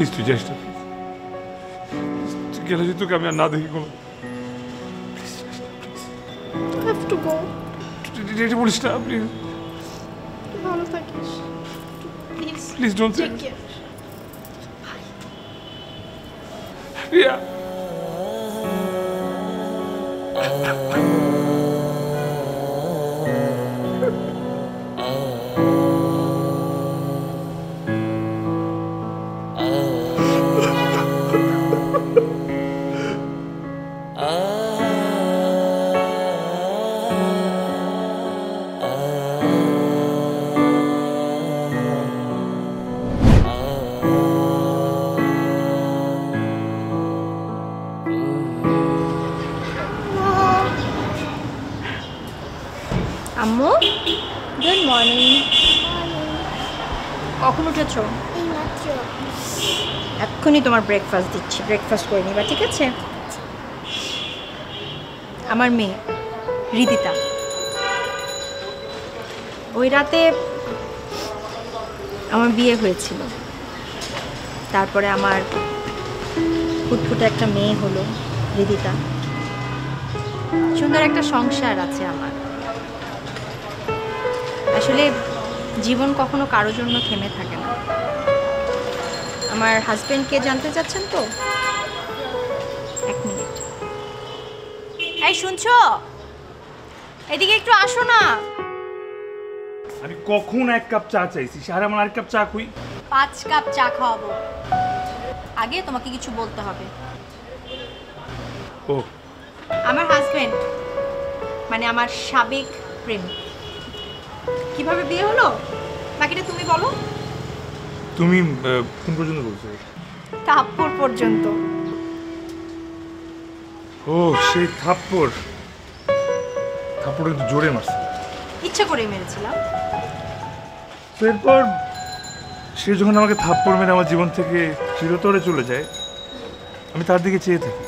Please তুই যাস না, তুই গেলে যদি তোকে আমি আর না দেখি কোনো। প্লিজ যাস না, please. I have to go. এটা বলিস না, প্লিজ ভালো থাকিস। Please. Please don't Take care. Riya. আম্মু, গুড মর্নিং। কখন উঠেছো? এইমাত্র। এক্ষুনি তোমার ব্রেকফাস্ট দিচ্ছি, ব্রেকফাস্ট করে নিবা, ঠিক আছে? আমার মেয়ে রিদিতা, ওই রাতে আমার বিয়ে হয়েছিল, তারপরে আমার ফুটফুটে একটা মেয়ে হলো রিদিতা। সুন্দর একটা সংসার আছে আমার। আসলে জীবন কখনো কারোর জন্য থেমে থাকে না। আমার হাজবেন্ডকে জানতে চাচ্ছেন তো? এক মিনিট। এই শুনছো? এদিকে একটু আসো না। আমি কখন এক কাপ চা চাইছি, আর আমার আর কাপ চা কই? 5 কাপ চা খাওয়াবো। আগে তোমাকে কিছু বলতে হবে। ও, আমার হাজবেন্ড মানে আমার সাবেক প্রেমিক কিভাবে বিয়ে হলো বাকিটা তুমি বলো। তুমি কোন পর্যন্ত বলছো? থাপ্পড় পর্যন্ত। ও, সেই থাপ্পড়। থাপ্পড় কিন্তু জোরে মারছে। ইচ্ছা করে মেরেছিলাম। তো এরপর সে যখন আমাকে থাপ্পড় মেরে আমার জীবন থেকে চিরতরে চলে যায়, আমি তার দিকে চেয়ে থাকি।